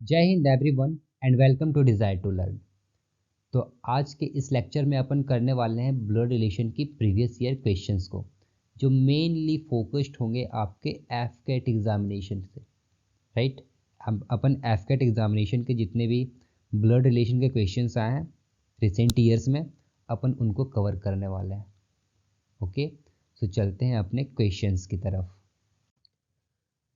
जय Hind everyone and welcome to desire to learn. तो आज के इस लेक्चर में अपन करने वाले हैं ब्लड रिलेशन की प्रीवियस ईयर क्वेश्चंस को, जो मेनली फोकस्ड होंगे आपके एफकेट एग्जामिनेशन से। राइट, हम अपन एफकेट एग्जामिनेशन के जितने भी ब्लड रिलेशन के क्वेश्चंस आए हैं रिसेंट ईयर्स में, अपन उनको कवर करने वाले हैं। ओके, सो चलते हैं अपने क्वेश्चंस की तरफ।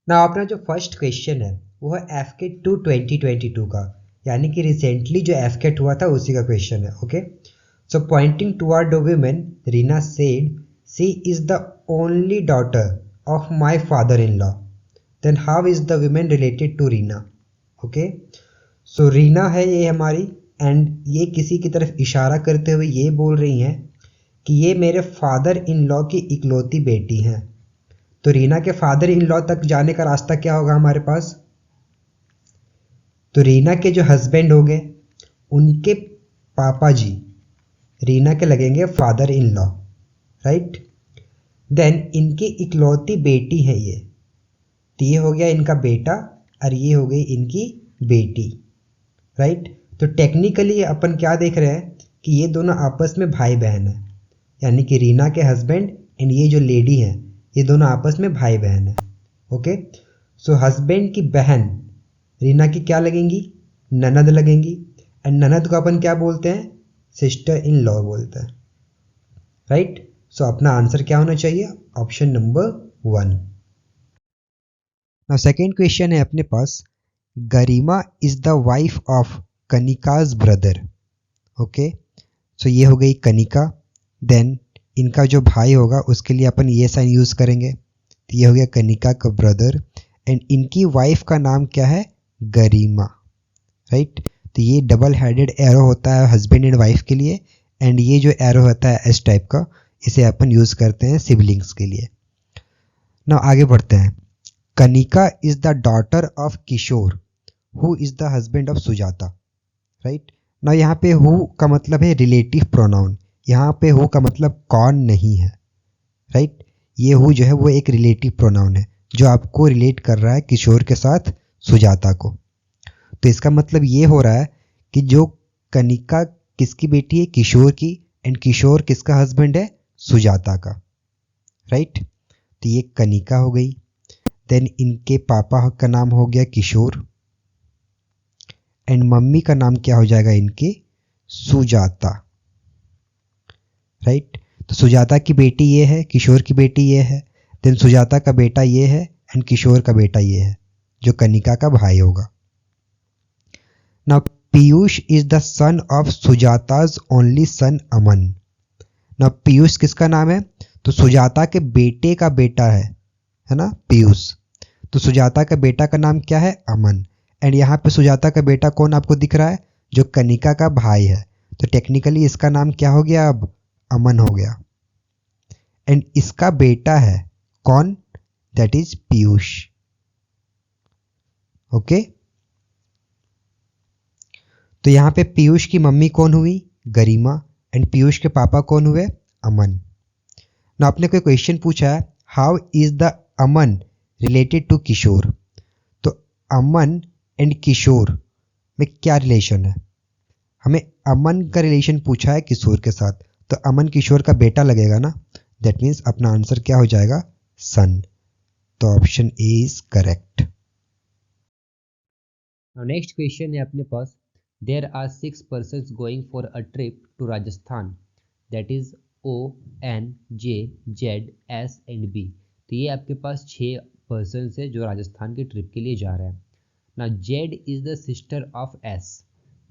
ना अपना जो फर्स्ट क्वेश्चन है वो है एफकेट 2 2022 का, यानी कि रिसेंटली जो एफकेट हुआ था उसी का क्वेश्चन है। Okay, so pointing toward the women, Reena said she is the only daughter of my father in law, then how is the women related to Reena. Okay, so Reena है ये हमारी, एंड ये किसी की तरफ इशारा करते हुए ये बोल रही हैं कि ये मेरे फादर इन लॉ की इकलौती बेटी हैं। तो रीना के फादर इन लॉ तक जाने का रास्ता क्या होगा हमारे पास? तो रीना के जो हस्बैंड हो गए, उनके पापा जी रीना के लगेंगे father in law, right. Then इनकी इकलौती बेटी है ये, तो ये हो गया इनका बेटा और ये हो गई इनकी बेटी, राइट। तो टेक्निकली अपन क्या देख रहे हैं कि ये दोनों आपस में भाई बहन है, यानी कि रीना के हस्बैंड एंड ये जो लेडी है ये दोनों आपस में भाई बहन है। ओके, सो हस्बैंड की बहन रीना की क्या लगेंगी? ननद लगेंगी, एंड ननद को अपन क्या बोलते हैं? सिस्टर इन लॉ बोलते हैं, राइट। सो अपना आंसर क्या होना चाहिए? Option number 1। Now second question है अपने पास, Garima is the wife of Kanika's brother. Okay, so ये हो गई कनिका, देन इनका जो भाई होगा उसके लिए अपन ये साइन यूज़ करेंगे, तो ये हो गया कनिका का ब्रदर, एंड इनकी वाइफ का नाम क्या है? गरिमा, राइट। तो ये डबल हेडेड एरो होता है हस्बैंड एंड वाइफ के लिए, एंड ये जो एरो होता है एस टाइप का, इसे अपन यूज़ करते हैं सिबलिंग्स के लिए। ना आगे बढ़ते हैं। Kanika is the daughter of Kishore who is the husband of Sujata, right. ना यहाँ पे हु का मतलब है रिलेटिव प्रोनाउन, यहाँ पे हु का मतलब कौन नहीं है, राइट। ये हु जो है वो एक रिलेटिव प्रोनाउन है जो आपको रिलेट कर रहा है किशोर के साथ सुजाता को। तो इसका मतलब ये हो रहा है कि जो कनिका किसकी बेटी है? किशोर की, एंड किशोर किसका हस्बैंड है? सुजाता का, राइट। तो ये कनिका हो गई, देन इनके पापा का नाम हो गया किशोर, एंड मम्मी का नाम क्या हो जाएगा इनके? सुजाता, राइट। तो सुजाता की बेटी ये है, किशोर की बेटी ये है, देन सुजाता का बेटा ये है, एंड किशोर का बेटा ये है जो कनिका का भाई होगा। Now Piyush is the son of Sujata's only son Aman. Now Piyush किसका नाम है? तो सुजाता के बेटे का बेटा है ना पीयूष। तो सुजाता का बेटा का नाम क्या है? अमन, एंड यहाँ पे सुजाता का बेटा कौन आपको दिख रहा है? जो कनिका का भाई है। तो टेक्निकली इसका नाम क्या हो गया? अब अमन हो गया, एंड इसका बेटा है कौन? That is Piyush. ओके, तो यहाँ पे पीयूष की मम्मी कौन हुई? गरिमा, एंड पीयूष के पापा कौन हुए? अमन। ना आपने कोई क्वेश्चन पूछा है how is the Aman related to Kishore. तो अमन एंड किशोर में क्या रिलेशन है? हमें अमन का रिलेशन पूछा है किशोर के साथ, तो अमन किशोर का बेटा लगेगा ना। दैट मीन्स अपना आंसर क्या हो जाएगा? सन। तो option A is correct. Next question है अपने पास, there are 6 persons going for a trip to Rajasthan, that is O, N, J, Z, S and B। तो ये आपके पास 6 पर्सन्स है जो राजस्थान के ट्रिप के लिए जा रहे हैं ना। Z is the sister of S।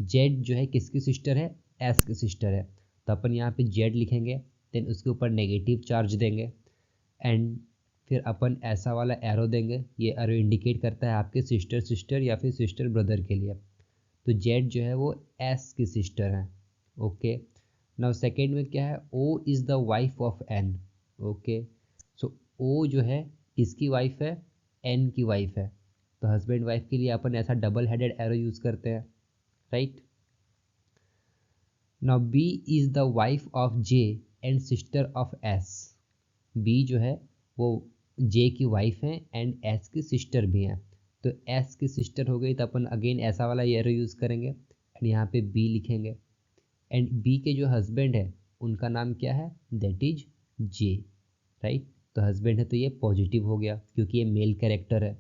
Z जो है किसकी सिस्टर है? S की सिस्टर है। तो अपन यहाँ पे Z लिखेंगे, देन उसके ऊपर नेगेटिव चार्ज देंगे, एंड फिर अपन ऐसा वाला एरो देंगे। ये एरो इंडिकेट करता है आपके सिस्टर या फिर सिस्टर ब्रदर के लिए। तो जेड जो है वो एस की सिस्टर है। ओके, नाउ सेकेंड में क्या है? O is the wife of N. Okay, so O जो है किसकी वाइफ है? एन की वाइफ है। तो हस्बैंड वाइफ के लिए अपन ऐसा डबल हेडेड एरो यूज़ करते हैं, right. Now B is the wife of J and sister of S. B जो है वो जे की वाइफ है एंड एस की सिस्टर भी हैं। तो एस की सिस्टर हो गई तो अपन अगेन ऐसा वाला एरो यूज़ करेंगे एंड यहाँ पे बी लिखेंगे एंड बी के जो हस्बैंड है उनका नाम क्या है, दैट इज जे, राइट। तो हस्बैंड है तो ये पॉजिटिव हो गया क्योंकि ये मेल कैरेक्टर है।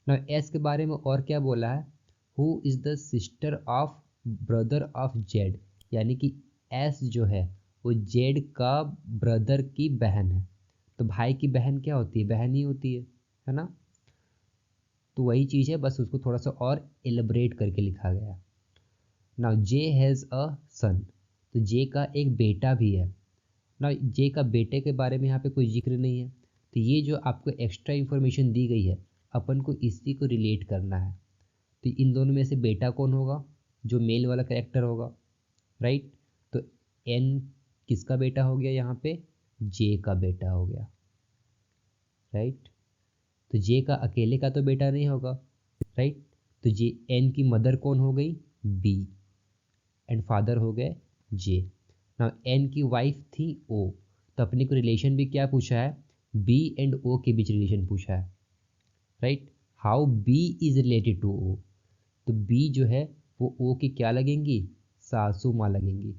ना एस के बारे में और क्या बोला है, who is the sister of brother of Z, यानी कि एस जो है वो जेड का ब्रदर की बहन है। तो भाई की बहन क्या होती है, बहन ही होती है ना। तो वही चीज़ है, बस उसको थोड़ा सा और एलिब्रेट करके लिखा गया। नाउ जे हैज़ अ सन, तो जे का एक बेटा भी है। ना जे का बेटे के बारे में यहाँ पे कोई जिक्र नहीं है, तो ये जो आपको एक्स्ट्रा इन्फॉर्मेशन दी गई है अपन को इसी को रिलेट करना है। तो इन दोनों में से बेटा कौन होगा, जो मेल वाला कैरेक्टर होगा, राइट। तो एन किसका बेटा हो गया, यहाँ पे जे का बेटा हो गया, राइट। तो जे का अकेले का तो बेटा नहीं होगा, राइट। तो जे एन की मदर कौन हो गई, बी, एंड फादर हो गए जे। नाउ एन की वाइफ थी ओ, तो अपने को रिलेशन भी क्या पूछा है, बी एंड ओ के बीच रिलेशन पूछा है, right. How B is related to O, तो बी जो है वो ओ की क्या लगेंगी, सासू माँ लगेंगी,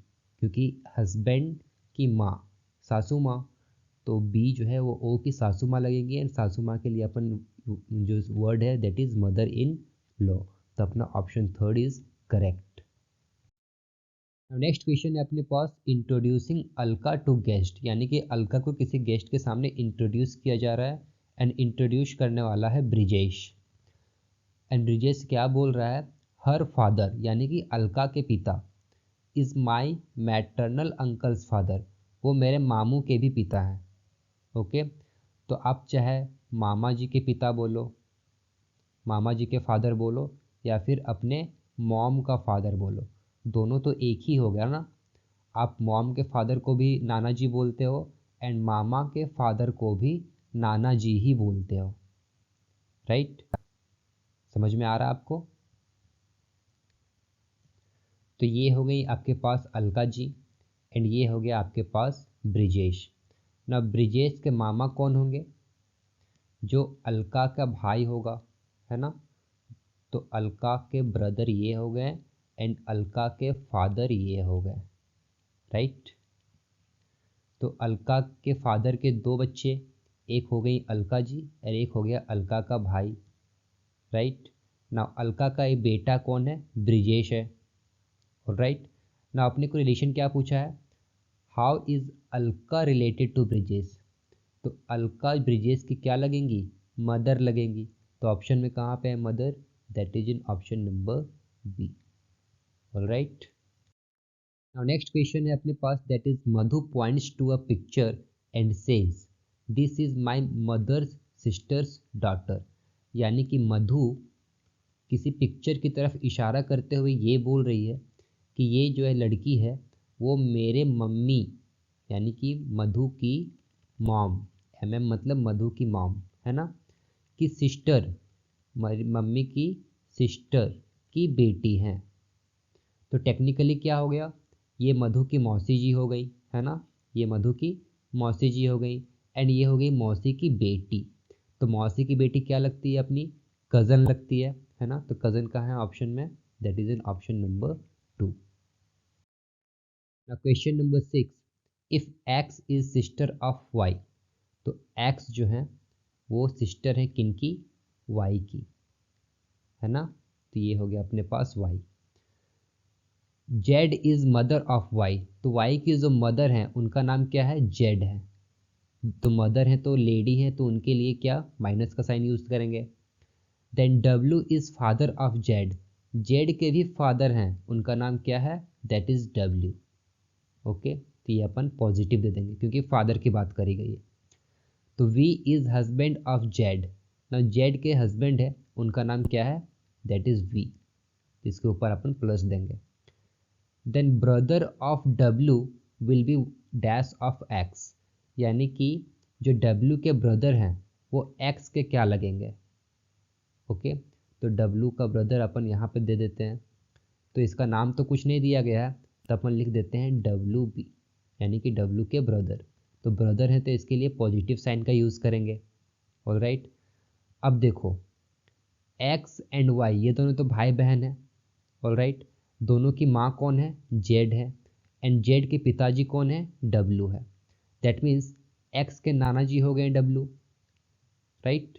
क्योंकि हस्बैंड की माँ सासू माँ, तो बी जो है वो ओ की सासू माँ लगेंगी एंड सासू माँ के लिए अपन जो वर्ड है that is mother in law. तो अपना option third is correct. Next question है अपने पास, इंट्रोड्यूसिंग अलका टू गेस्ट, यानी कि अलका को किसी गेस्ट के सामने इंट्रोड्यूस किया जा रहा है एंड इंट्रोड्यूस करने वाला है ब्रिजेश। एंड ब्रिजेश क्या बोल रहा है, हर फादर यानी कि अलका के पिता is my maternal uncles father, वो मेरे मामू के भी पिता हैं, ओके। तो आप चाहे मामा जी के पिता बोलो, मामा जी के फादर बोलो, या फिर अपने मॉम का फादर बोलो, दोनों तो एक ही हो गया ना। आप मॉम के फादर को भी नाना जी बोलते हो एंड मामा के फादर को भी नाना जी ही बोलते हो, राइट। समझ में आ रहा है आपको। तो ये हो गई आपके पास अलका जी एंड ये हो गया आपके पास ब्रिजेश। ना ब्रिजेश के मामा कौन होंगे, जो अलका का भाई होगा, है ना। तो अलका के ब्रदर ये हो गए एंड अलका के फादर ये हो गए, राइट। तो अलका के फादर के दो बच्चे, एक हो गई अलका जी और एक हो गया अलका का भाई, राइट। ना अलका का एक बेटा कौन है, ब्रिजेश है, राइट। ना अपने को रिलेशन क्या पूछा है, how is Alka related to Brijesh, तो अलका ब्रिजेश की क्या लगेंगी, मदर लगेंगी। तो ऑप्शन में कहाँ पे है mother, that is in option number B, alright. Now next question है अपने पास, that is Madhu points to a picture and says this is my mother's sister's daughter, यानी कि मधु किसी पिक्चर की तरफ इशारा करते हुए ये बोल रही है कि ये जो है लड़की है वो मेरे मम्मी, यानी कि मधु की मॉम, एम मतलब मधु की मॉम, है ना, की सिस्टर, मम्मी की सिस्टर की बेटी हैं। तो टेक्निकली क्या हो गया, ये मधु की मौसी जी हो गई, है ना, ये मधु की मौसी जी हो गई एंड ये हो गई मौसी की बेटी। तो मौसी की बेटी क्या लगती है, अपनी कज़न लगती है ना। तो कज़न कहाँ है ऑप्शन में, that is in option number 2। Now question number 6, if X is sister of Y, तो एक्स जो है वो सिस्टर है किनकी, वाई की, है ना। तो ये हो गया अपने पास Y. Z is mother of Y, तो वाई की जो मदर हैं उनका नाम क्या है, जेड है। तो मदर है तो लेडी है, तो उनके लिए क्या माइनस का साइन यूज़ करेंगे। Then W is father of Z, Z के भी फादर हैं, उनका नाम क्या है, दैट इज़ डब्ल्यू, ओके। तो ये अपन पॉजिटिव दे देंगे क्योंकि फादर की बात करी गई है। तो V is husband of Z, ना जेड के हस्बैंड है उनका नाम क्या है, दैट इज़ वी, इसके ऊपर अपन प्लस देंगे। Then brother of W will be dash of X, यानी कि जो डब्ल्यू के ब्रदर हैं वो एक्स के क्या लगेंगे, ओके। तो डब्ल्यू का ब्रदर अपन यहाँ पे दे देते हैं, तो इसका नाम तो कुछ नहीं दिया गया है तो अपन लिख देते हैं डब्ल्यू बी, यानी कि डब्ल्यू के ब्रदर। तो ब्रदर है तो इसके लिए पॉजिटिव साइन का यूज़ करेंगे, ऑलराइट। अब देखो एक्स एंड वाई ये दोनों तो भाई बहन है, ऑलराइट। दोनों की माँ कौन है, जेड है, एंड जेड के पिताजी कौन है, डब्लू है। दैट मीन्स एक्स के नाना जी हो गए डब्लू, राइट।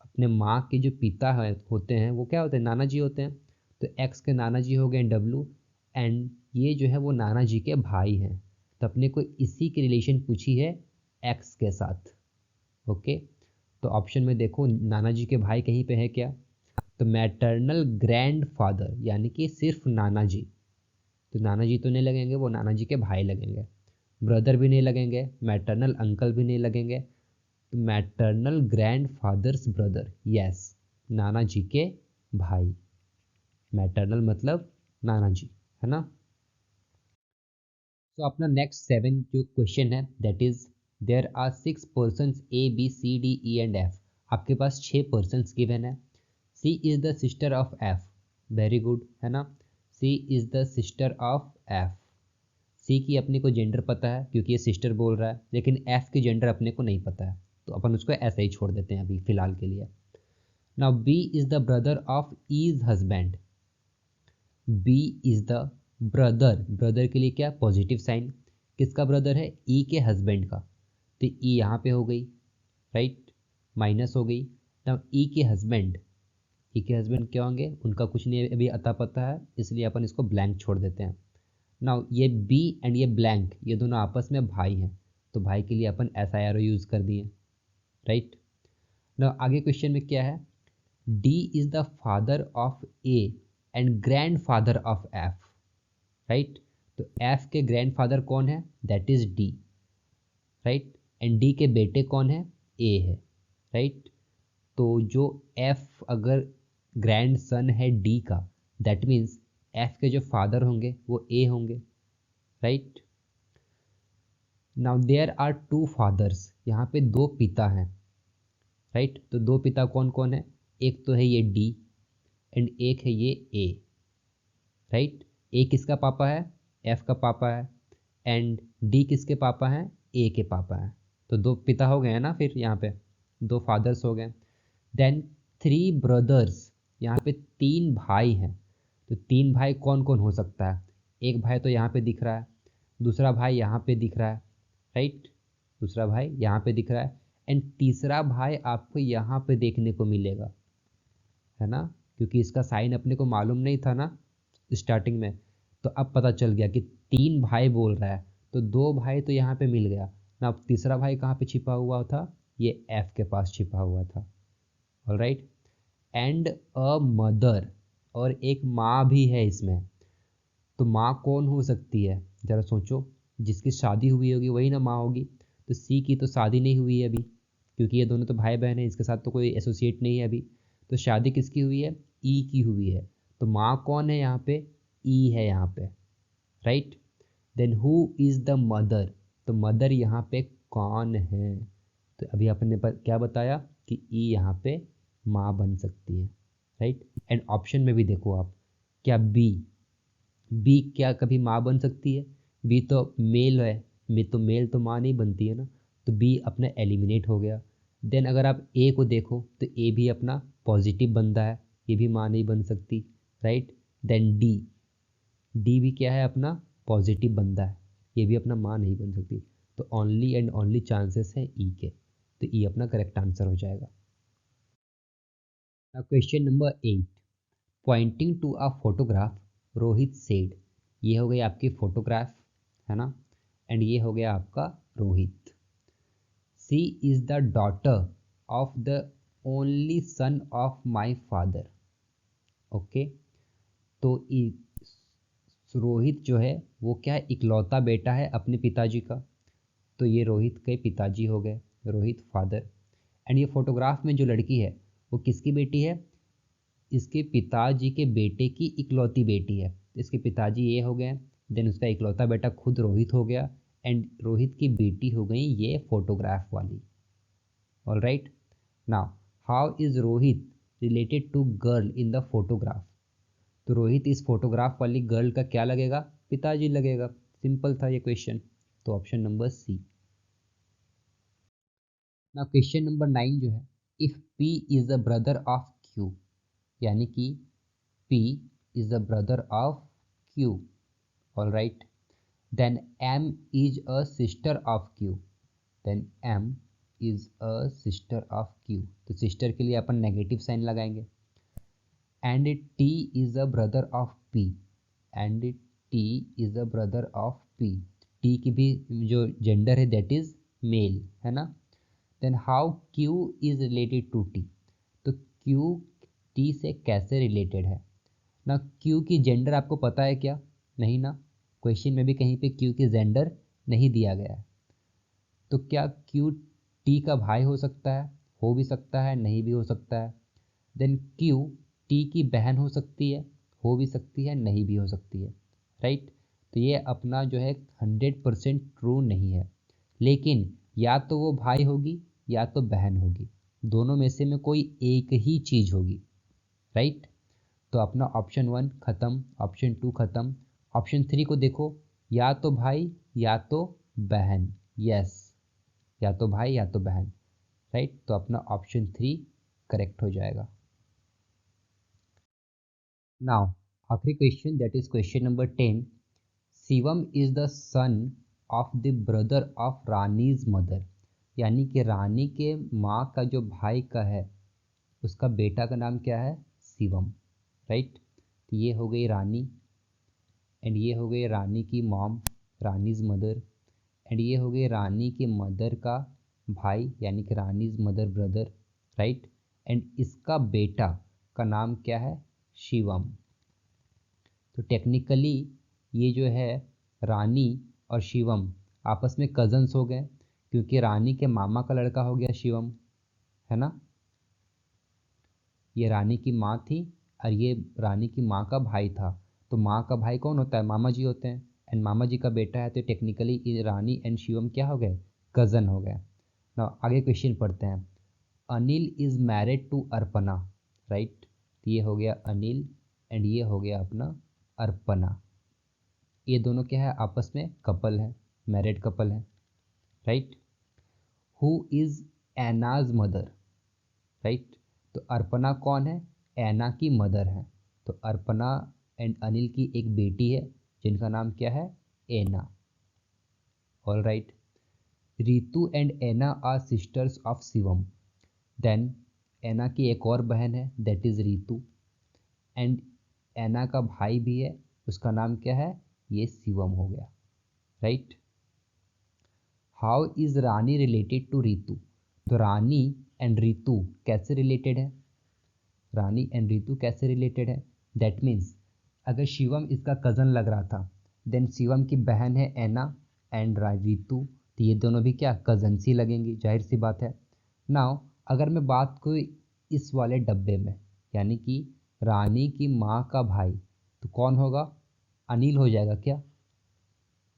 अपने माँ के जो पिता है होते हैं वो क्या होते हैं, नाना जी होते हैं। तो एक्स के नाना जी हो गए डब्लू, एंड ये जो है वो नाना जी के भाई हैं। तो अपने को इसी की रिलेशन पूछी है एक्स के साथ, ओके। तो ऑप्शन में देखो नाना जी के भाई कहीं पे है क्या, तो मैटरनल ग्रैंड फादर यानी कि सिर्फ नाना जी। तो नाना जी तो नहीं लगेंगे, वो नाना जी के भाई लगेंगे। ब्रदर भी नहीं लगेंगे, मैटरनल अंकल भी नहीं लगेंगे। तो maternal grand fathers brother, yes, नाना जी के भाई। मैटरनल मतलब नाना जी, है ना। तो अपना नेक्स्ट 7 जो क्वेश्चन है that is there are 6 persons A B C D E and F. आपके पास 6 पर्सन्स गिवन है। C is the sister of F, very good, है ना। C is the sister of F. C की अपने को जेंडर पता है क्योंकि ये सिस्टर बोल रहा है, लेकिन एफ की जेंडर अपने को नहीं पता है, तो अपन उसको ऐसे ही छोड़ देते हैं अभी फिलहाल के लिए। Now B is the brother of E's husband. B is the brother, brother के लिए क्या पॉजिटिव साइन, किसका ब्रदर है, ई के हस्बैंड का। तो ई यहाँ पे हो गई, राइट, माइनस हो गई। नाउ ई के हस्बैंड, ई के हस्बैंड क्या होंगे, उनका कुछ नहीं अभी अता पता है, इसलिए अपन इसको ब्लैंक छोड़ देते हैं। नाउ ये बी एंड ये ब्लैंक ये दोनों आपस में भाई हैं, तो भाई के लिए अपन S I R O use कर दिए, राइट। नाउ आगे क्वेश्चन में क्या है, D is the father of A and grandfather of F, right. तो एफ के ग्रैंड फादर कौन है, that is D, right. And D के बेटे कौन है, ए है, राइट। तो जो एफ अगर ग्रैंड सन है डी का, दैट मीन्स एफ के जो फादर होंगे वो ए होंगे, right. Now there are two fathers, यहाँ पे दो पिता हैं, राइट। तो दो पिता कौन कौन है, एक तो है ये डी एंड एक है ये ए, राइट। ए किसका पापा है, एफ का पापा है, एंड डी किसके पापा हैं, ए के पापा हैं। तो दो पिता हो गए हैं ना, फिर यहाँ पे दो फादर्स हो गए। देन 3 ब्रदर्स, यहाँ पे 3 भाई हैं। तो 3 भाई कौन कौन हो सकता है, एक भाई तो यहाँ पे दिख रहा है, दूसरा भाई यहाँ पे दिख रहा है, राइट, दूसरा भाई यहाँ पे दिख रहा है, एंड तीसरा भाई आपको यहाँ पे देखने को मिलेगा, है ना। क्योंकि इसका साइन अपने को मालूम नहीं था ना स्टार्टिंग में, तो अब पता चल गया कि 3 भाई बोल रहा है, तो 2 भाई तो यहाँ पे मिल गया ना। अब तीसरा भाई कहाँ पे छिपा हुआ था, ये एफ के पास छिपा हुआ था, ऑलराइट। एंड अ मदर, और एक माँ भी है इसमें। तो माँ कौन हो सकती है, ज़रा सोचो, जिसकी शादी हुई होगी वही ना माँ होगी। तो सी की तो शादी नहीं हुई है अभी, क्योंकि ये दोनों तो भाई बहन हैं, इसके साथ तो कोई एसोसिएट नहीं है अभी। तो शादी किसकी हुई है, ई की हुई है। तो माँ कौन है यहाँ पे, ई है यहाँ पे, right. Then who is the mother, तो मदर यहाँ पे कौन है, तो अभी आपने क्या बताया कि ई यहाँ पे माँ बन सकती है, राइट। एंड ऑप्शन में भी देखो आप, क्या बी, बी क्या कभी माँ बन सकती है, बी तो मेल है, मेल तो माँ नहीं बनती है ना। तो बी अपना एलिमिनेट हो गया। देन अगर आप ए को देखो तो ए भी अपना पॉजिटिव बंदा है, ये भी माँ नहीं बन सकती, राइट। देन डी, डी भी क्या है अपना पॉजिटिव बंदा है, ये भी अपना माँ नहीं बन सकती। तो ओनली एंड ओनली चांसेस है ई के, तो ई अपना करेक्ट आंसर हो जाएगा। Now question number 8, pointing to a photograph Rohit said. ये हो गई आपकी फोटोग्राफ, है ना, एंड ये हो गया आपका Rohit. C is the daughter of the only son of my father, okay. तो रोहित जो है वो क्या है, इकलौता बेटा है अपने पिताजी का। तो ये रोहित के पिताजी हो गए, रोहित फादर। एंड ये फोटोग्राफ में जो लड़की है वो किसकी बेटी है, इसके पिताजी के बेटे की इकलौती बेटी है। इसके पिताजी ये हो गए, देन उसका इकलौता बेटा खुद रोहित हो गया, एंड रोहित की बेटी हो गई ये फोटोग्राफ वाली, all right. Now how is Rohit related to girl in the photograph. तो रोहित इस फोटोग्राफ वाली गर्ल का क्या लगेगा, पिताजी लगेगा। सिंपल था ये क्वेश्चन, तो option number C. Now question number 9 जो है, if P is the brother of Q. यानी कि P is the brother of Q. All right. Then M is a sister of Q. Then M is a sister of Q. तो sister के लिए अपन negative sign लगाएंगे. And T is a brother of P. And T is a brother of P. T की भी जो gender है that is male, है ना. Then how Q is related to T. तो Q T से कैसे रिलेटेड है ना. Q की जेंडर आपको पता है क्या? नहीं ना. क्वेश्चन में भी कहीं पे Q की जेंडर नहीं दिया गया है. तो क्या Q T का भाई हो सकता है? हो भी सकता है, नहीं भी हो सकता है. देन Q T की बहन हो सकती है, हो भी सकती है, नहीं भी हो सकती है. राइट. तो ये अपना जो है 100% ट्रू नहीं है. लेकिन या तो वो भाई होगी या तो बहन होगी, दोनों में से में कोई एक ही चीज़ होगी. राइट. तो अपना ऑप्शन 1 ख़त्म, ऑप्शन 2 ख़त्म. ऑप्शन 3 को देखो, या तो भाई या तो बहन. यस, या तो भाई या तो बहन. राइट. तो अपना ऑप्शन 3 करेक्ट हो जाएगा. नाउ आखिरी question, that is question number 10. Shivam is the son of the brother of Rani's mother. यानी कि रानी के माँ का जो भाई का है उसका बेटा का नाम क्या है? शिवम. राइट. तो ये हो गई रानी, एंड ये हो गई रानी की मॉम, रानीज मदर. एंड ये हो गई रानी के मदर का भाई यानी कि Rani's mother brother. Right. And इसका बेटा का नाम क्या है? शिवम. तो टेक्निकली ये जो है रानी और शिवम आपस में कज़न्स हो गए, क्योंकि रानी के मामा का लड़का हो गया शिवम, है ना. ये रानी की माँ थी और ये रानी की माँ का भाई था. तो माँ का भाई कौन होता है? मामा जी होते हैं. एंड मामा जी का बेटा है, तो टेक्निकली ये रानी एंड शिवम क्या हो गए? कज़न हो गए. ना आगे क्वेश्चन पढ़ते हैं. Anil is married to Arpana. Right. तो ये हो गया अनिल एंड ये हो गया अपना अर्पना. ये दोनों क्या है? आपस में कपल है, मैरिड कपल है. Right. Who is Anna's mother. Right. तो अर्पना कौन है? एना की मदर है. तो अर्पना एंड अनिल की एक बेटी है जिनका नाम क्या है? Anna. All right. Ritu and Anna are sisters of Shivam. Then Anna की एक और बहन है that is Ritu. And Anna का भाई भी है, उसका नाम क्या है? ये शिवम हो गया. Right. How is Rani related to Ritu. तो रानी एंड रितु कैसे रिलेटेड है? रानी एंड रितु कैसे रिलेटेड है? दैट मीन्स अगर शिवम इसका कज़न लग रहा था, देन शिवम की बहन है एना एंड रितु, तो ये दोनों भी क्या कज़न्स ही लगेंगी, जाहिर सी बात है. नाउ अगर मैं बात करूँ इस वाले डब्बे में, यानी कि रानी की माँ का भाई, तो कौन होगा? अनिल हो जाएगा क्या?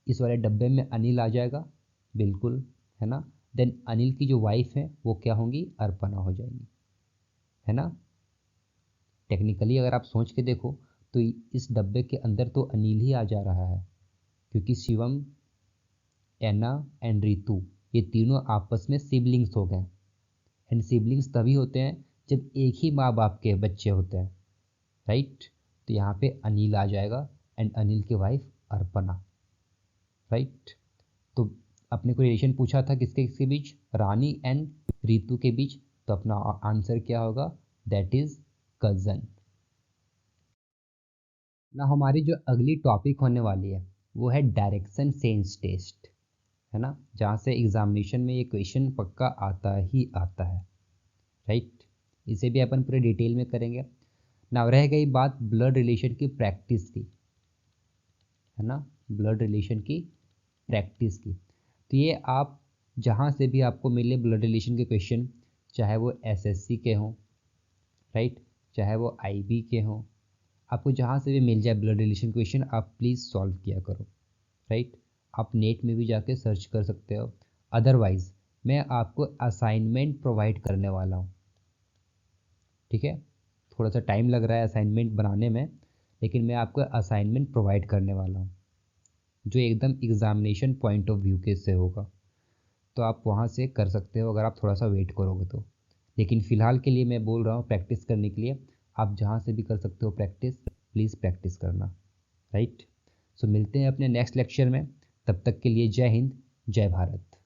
इस वाले डब्बे में अनिल आ जाएगा, बिल्कुल, है ना. देन अनिल की जो वाइफ है वो क्या होंगी? अर्पना हो जाएंगी, है ना. टेक्निकली अगर आप सोच के देखो तो इस डब्बे के अंदर तो अनिल ही आ जा रहा है, क्योंकि शिवम, एना एंड रितु ये तीनों आपस में सिबलिंग्स हो गए. एंड सिबलिंग्स तभी होते हैं जब एक ही माँ बाप के बच्चे होते हैं. राइट. तो यहाँ पे अनिल आ जाएगा एंड अनिल की वाइफ अर्पना. राइट. तो अपने को रिलेशन पूछा था किसके किसके बीच? रानी एंड रितु के बीच. तो अपना आंसर क्या होगा? That is cousin. ना हमारी जो अगली टॉपिक होने वाली है वो है डायरेक्शन सेंस टेस्ट, है ना, जहाँ से एग्जामिनेशन में ये क्वेश्चन पक्का आता ही आता है. राइट. इसे भी अपन पूरे डिटेल में करेंगे. ना रह गई बात ब्लड रिलेशन की प्रैक्टिस की, है ना, ब्लड रिलेशन की प्रैक्टिस की. तो ये आप जहाँ से भी आपको मिले ब्लड रिलेशन के क्वेश्चन, चाहे वो एसएससी के हों, राइट, चाहे वो आईबी के हों, आपको जहाँ से भी मिल जाए ब्लड रिलेशन क्वेश्चन, आप प्लीज़ सॉल्व किया करो. राइट. आप नेट में भी जाके सर्च कर सकते हो. अदरवाइज़ मैं आपको असाइनमेंट प्रोवाइड करने वाला हूँ. ठीक है. थोड़ा सा टाइम लग रहा है असाइनमेंट बनाने में, लेकिन मैं आपको असाइनमेंट प्रोवाइड करने वाला हूँ जो एकदम एग्ज़ामिनेशन पॉइंट ऑफ व्यू के से होगा. तो आप वहाँ से कर सकते हो अगर आप थोड़ा सा वेट करोगे तो. लेकिन फ़िलहाल के लिए मैं बोल रहा हूँ प्रैक्टिस करने के लिए आप जहाँ से भी कर सकते हो प्रैक्टिस, प्लीज़ प्रैक्टिस करना, राइट। सो मिलते हैं अपने नेक्स्ट लेक्चर में, तब तक के लिए जय हिंद, जय भारत।